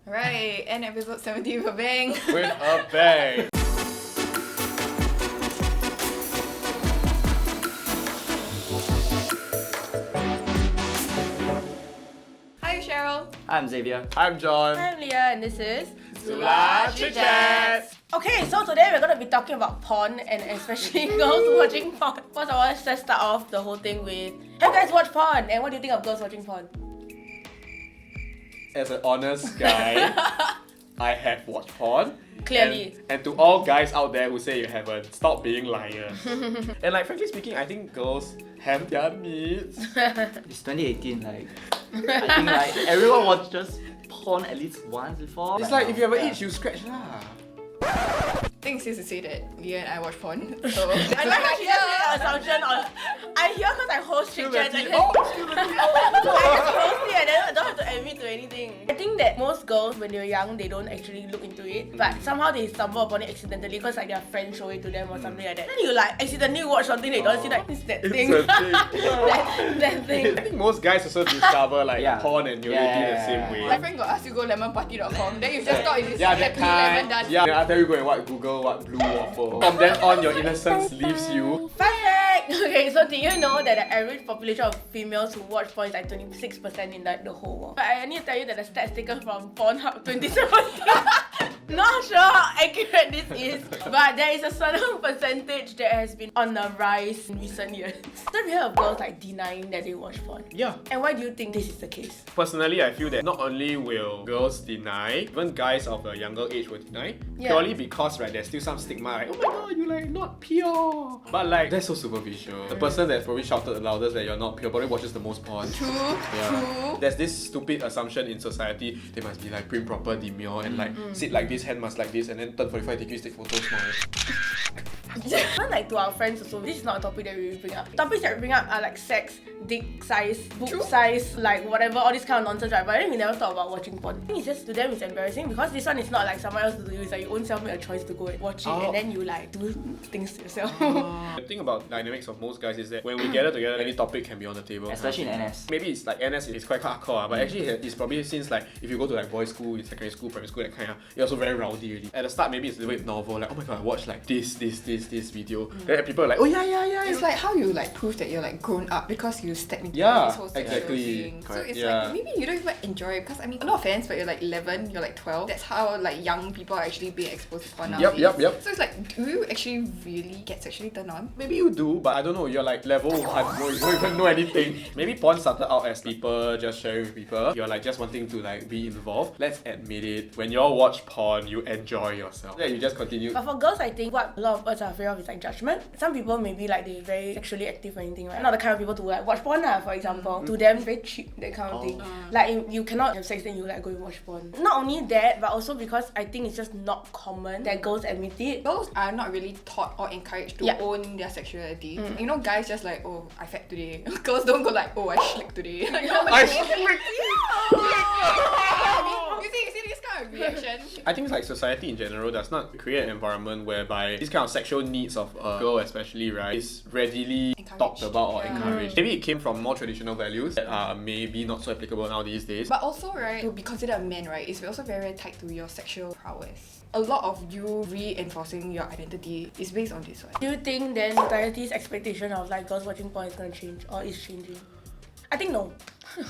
Right, and episode 70 with a bang. With a bang. Hi, Cheryl. I'm Xavier. I'm John. I'm Leah and this is ZULA ChickChats. Okay, so today we're gonna be talking about porn and especially girls watching porn. First of all, let's just start off the whole thing with, have you guys watched porn? And what do you think of girls watching porn? As an honest guy, I have watched porn. Clearly. And to all guys out there who say you haven't, stop being liars. And like frankly speaking, I think girls have their needs. It's 2018, like I think like everyone watches porn at least once before. It's like if you have an itch, you scratch lah. I think it's safe to say that Leah and I watch porn. So I like how she just made an assumption on, I hear because I host ChickChats and then I just host it and then I don't have to admit to anything. I think that most girls when they're young, they don't actually look into it, but somehow they stumble upon it accidentally because like their friends show it to them or something like that. Then you like accidentally watch something they don't see, like it's that thing. It's a thing. that thing. I think most guys also discover like porn and nudity the same way. my friend got asked to go lemonparty.com. Then you just thought it's Yeah, happy that lemon done. kind. Yeah, after you go and Google what blue waffle. From then on, your innocence leaves you. Fun fact! Okay, so did you know that the average population of females who watch porn is like 26% in like the whole world? But I need to tell you that the stats taken from Pornhub 2017. Not sure how accurate this is, but there is a certain percentage that has been on the rise in recent years. So we hear of girls like denying that they watch porn. Yeah. And why do you think this is the case? Personally, I feel that not only will girls deny, even guys of a younger age will deny. Yeah. Purely because there's still some stigma like, oh my god, you like not pure. But like that's so superficial. The person that's probably shouted the loudest that you're not pure probably watches the most porn. True. There's this stupid assumption in society they must be like prim proper demure and like sit like this, hand must like this, and then turn 45 degrees, take photos now. Even like to our friends also, this is not a topic that we bring up. Topics that we bring up are like sex, dick size, boob size, like whatever, all this kind of nonsense, right? But then we never thought about watching porn. I think it's just to them it's embarrassing because this one is not like someone else to do. It's like you own self make a choice to go and watch it and then you like do things to yourself. The thing about dynamics of most guys is that when we gather together, any topic can be on the table. Especially in NS. Maybe it's like NS is quite hardcore, but actually it's probably since like if you go to like boys' school, in secondary school, primary school, that kind of, you're also very rowdy already. At the start, maybe it's a little bit novel, like oh my god, I watched like this video. Then people are like, oh yeah. It's like how you like prove that you're like grown up because you step into Yeah, this whole sexual exactly. thing. So Correct. it's Yeah. like maybe you don't even enjoy it because I mean no offense, but you're like 11, you're like 12. That's how like young people are actually being exposed to porn nowadays. Yep. So it's like, do you actually really get sexually turned on? Maybe you do, but I don't know, you're like level 1, you don't even know anything. Maybe porn started out as people just sharing with people. You're like just wanting to like be involved. Let's admit it, when you all watch porn, you enjoy yourself. Yeah, you just continue. But for girls, I think what a lot of us are afraid of is like judgment. Some people maybe like they're very sexually active or anything, right? Not the kind of people to like watch porn for example. To them, very cheap, that kind of thing. Like you cannot have sex then you like go and watch porn. Not only that, but also because I think it's just not common that girls admit it. Girls are not really taught or encouraged to own their sexuality. You know, guys just like, oh, I fed today. Girls don't go like, oh, I schlicked today. You see this kind of reaction? I think like society in general does not create an environment whereby this kind of sexual needs of a girl especially, right, is readily talked about or encouraged. Maybe it came from more traditional values that are maybe not so applicable now these days. But also, right, to be considered a man, right, is also very, very tied to your sexual prowess. A lot of you reinforcing your identity is based on this one. Do you think then society's expectation of like girls watching porn is gonna change or is changing? I think no.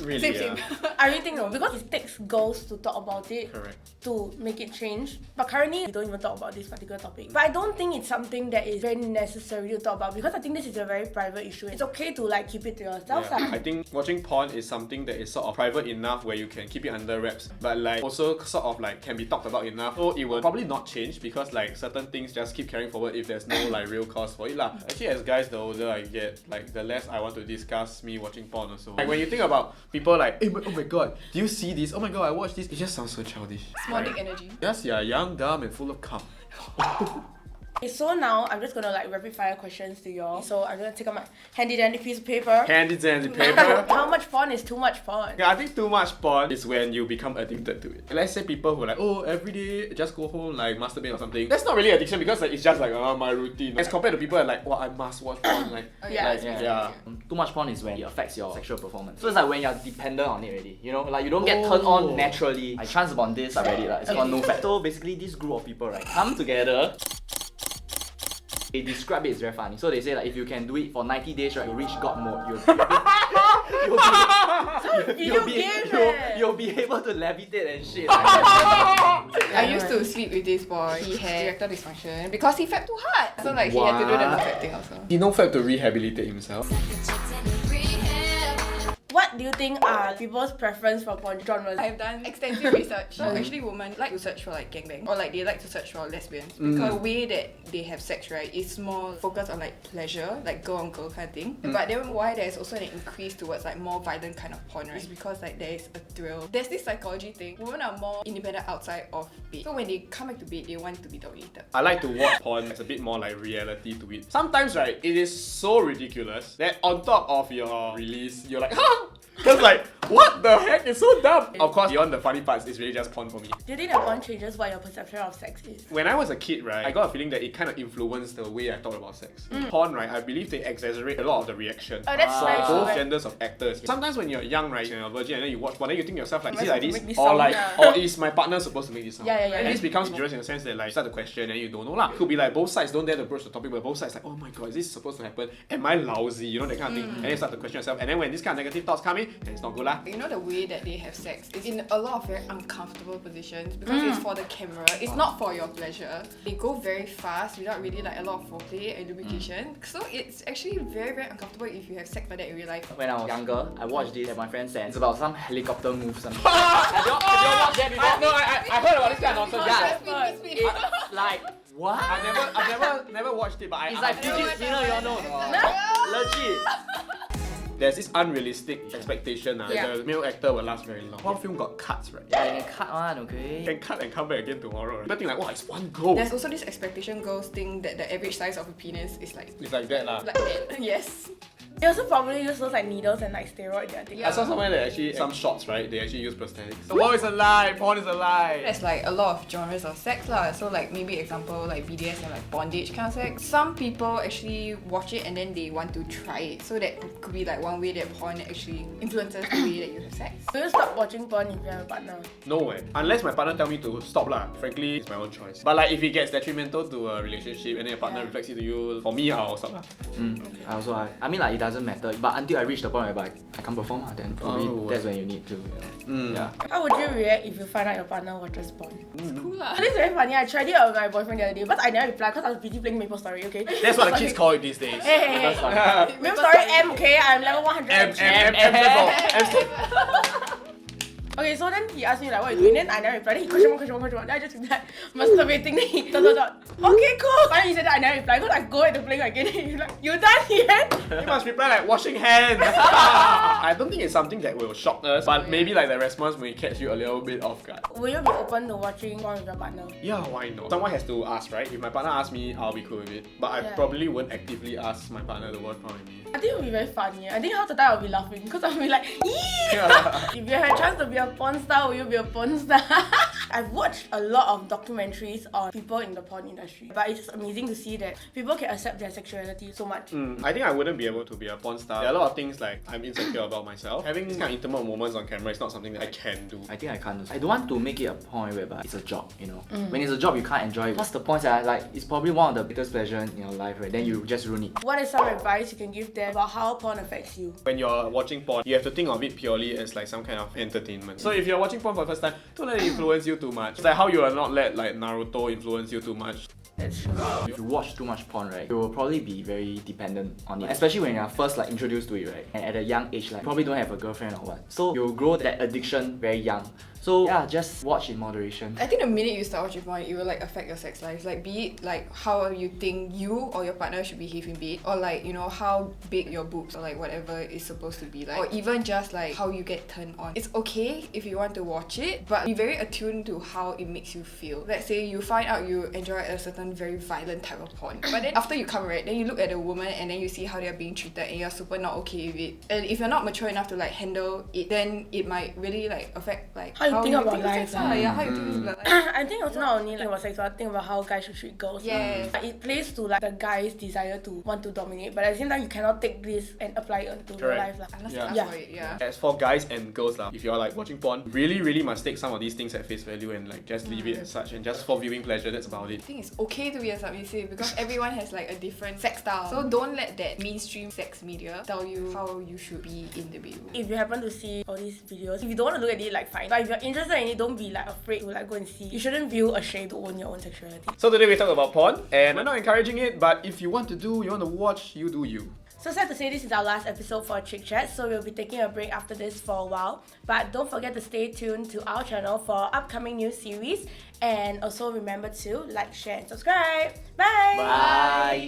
Really, Same. I really think no, because it takes girls to talk about it Correct. to make it change. But currently, we don't even talk about this particular topic. But I don't think it's something that is very necessary to talk about because I think this is a very private issue. It's okay to like keep it to yourself. Yeah. I think watching porn is something that is sort of private enough where you can keep it under wraps, but like also sort of like can be talked about enough. So it will probably not change because like certain things just keep carrying forward if there's no like real cause for it lah. Actually, as guys, the older I get, like the less I want to discuss me watching porn also. Like when you think about people like, hey, oh my god, do you see this? Oh my god, I watched this. It just sounds so childish. Small dick energy. Yes, you're young, dumb, and full of cum. Okay, so now I'm just gonna like rapid fire questions to y'all. So I'm gonna take out my handy dandy piece of paper. Handy dandy paper. How much porn is too much porn? Yeah, I think too much porn is when you become addicted to it. Let's say people who are like, oh, every day just go home like masturbate or something. That's not really addiction because like it's just like my routine. As compared to people who are like, oh, I must watch porn. Like, Yeah. yeah. Too much porn is when it affects your sexual performance. So it's like when you're dependent on it already. You know, like you don't get turned on naturally. I chance upon this, I read it. It's called no fat. So basically, this group of people right come together. They describe it as very funny. So they say like if you can do it for 90 days, right, you reach God mode. You'll be able to levitate and shit. I used to sleep with this boy. He had erectile dysfunction because he fed too hard. So like he had to do the no fat thing also. He no fat to rehabilitate himself. What do you think are people's preference for porn genres? I've done extensive research. So actually women like to search for like gangbang or like they like to search for lesbians because the way that they have sex, right, is more focused on like pleasure, like girl on girl kind of thing. But then why there's also an increase towards like more violent kind of porn, right, is because like there is a thrill. There's this psychology thing. Women are more independent outside of bed. So when they come back to bed, they want to be dominated. I like to watch porn. It's a bit more like reality to it. Sometimes, right, it is so ridiculous that on top of your release, you're like, huh? Because like, what the heck? It's so dumb. Of course, beyond the funny parts, it's really just porn for me. Do you think that porn changes what your perception of sex is? When I was a kid, right, I got a feeling that it kind of influenced the way I thought about sex. Porn, right, I believe they exaggerate a lot of the reaction. Oh, that's very true. Both genders of actors. Sometimes when you're young, right, you're a virgin and then you watch porn, then you think to yourself like, is it like this? Or like, or is my partner supposed to make this sound? Yeah. And this becomes dangerous in the sense that like, you start to question and you don't know lah. Could be like both sides don't dare to broach the topic, but both sides like, oh my god, is this supposed to happen? Am I lousy? You know, that kind of thing. And then you start to question yourself. And then when this kind of negative thoughts come in, then it's not good lah. You know the way that they have sex is in a lot of very uncomfortable positions because it's for the camera. It's not for your pleasure. They go very fast without really like a lot of foreplay and lubrication. So it's actually very, very uncomfortable if you have sex like that in real life. When I was younger, I watched this that my friend sent. It's about some helicopter moves. Have you watched that before? No, I heard about this kind of nonsense. Yeah. Speed. Like what? I've never watched it, but It's like fidget spinner, you all know. Legit. There's this unrealistic expectation that the male actor will last very long. One film got cuts, right? Yeah, you can cut one, okay? Can cut and come back again tomorrow. Right? People think like, wow, it's one go. There's also this expectation girls think that the average size of a penis is like It's like that lah. that. Yes. They also probably use those like needles and like steroids. I think. I saw somewhere that actually some shots, right? They actually use prosthetics. The world is a lie. Porn is a lie. There's like a lot of genres of sex lah. So like maybe example like BDS and like bondage kind of sex. Some people actually watch it and then they want to try it. So that could be like one way that porn actually influences the way that you have sex. Will you stop watching porn if you have a partner? No way. Unless my partner tell me to stop lah. Frankly, it's my own choice. But like if it gets detrimental to a relationship and then your partner reflects it to you, for me, I'll stop lah. I mean like it doesn't matter. But until I reach the point where I can't perform, then probably that's when you need to. Yeah. How would you react if you find out your partner watches porn? It's cool lah. This is very funny. I tried it with my boyfriend the other day, but I never replied because I was busy playing Maple Story. Okay. That's what the kids call it these days. Hey. Maple Story M. Okay, I'm level 100. Okay, so then he asked me like, what are you doing? Then I never replied. Then he question one. Then I just like masturbating. Then he dot. Okay, cool. Finally he said that I never replied because I go into playing again. He's like, you done yet? You must reply like washing hands. I don't think it's something that will shock us, but maybe like the response may catch you a little bit off guard. Will you be open to watching porn with your partner? Yeah, why not? Someone has to ask, right? If my partner asks me, I'll be cool with it. But I probably won't actively ask my partner to watch porn with me. I think it will be very funny. I think half the time I'll be laughing because I'll be like, yeah. If you had a chance to be a porn star, will you be a porn star? I've watched a lot of documentaries on people in the porn industry, but it's just amazing to see that people can accept their sexuality so much. I think I wouldn't be able to be a porn star. There are a lot of things like I'm insecure about myself. Having these kind of intimate moments on camera is not something that I can do. I think I can't. I don't want to make it a point whereby it's a job, you know. When it's a job, you can't enjoy it. What's the point? Like, it's probably one of the biggest pleasures in your life, right? Then you just ruin it. What is some advice you can give them about how porn affects you? When you're watching porn, you have to think of it purely as like some kind of entertainment. So if you're watching porn for the first time, don't let it influence you too much. It's like how you are not let like Naruto influence you too much. That's true. If you watch too much porn, right, you will probably be very dependent on it. Especially when you're first like introduced to it, right? And at a young age, like probably don't have a girlfriend or what. So you'll grow that addiction very young. So So yeah, just watch in moderation. I think the minute you start watching porn, it will like affect your sex life. Like be it like how you think you or your partner should behave in bed, or like you know how big your boobs or like whatever is supposed to be like, or even just like how you get turned on. It's okay if you want to watch it, but be very attuned to how it makes you feel. Let's say you find out you enjoy a certain very violent type of porn, but then after you come right, then you look at a woman and then you see how they're being treated and you're super not okay with it. And if you're not mature enough to like handle it, then it might really like affect like How you think about of life, sex, yeah, how you think about life. I think it's not only like about sex, but I think about how guys should treat girls. Yes. It plays to like the guy's desire to want to dominate, but at the same time you cannot take this and apply it onto real life. Unless Yeah. you ask for it, yeah. As for guys and girls if you're like watching porn, really must take some of these things at face value and like just leave it as such, and just for viewing pleasure, that's about it. I think it's okay to be a submissive because everyone has like a different sex style. So don't let that mainstream sex media tell you how you should be in the bedroom. If you happen to see all these videos, if you don't want to look at it, like fine. But if you're interested in it, don't be like afraid to like go and see. You shouldn't feel ashamed to own your own sexuality. So today we talked about porn, and we're not encouraging it, but if you want to watch, you do you. So sad to say this is our last episode for ChickChats, so we'll be taking a break after this for a while. But don't forget to stay tuned to our channel for upcoming new series, and also remember to like, share and subscribe. Bye! Bye!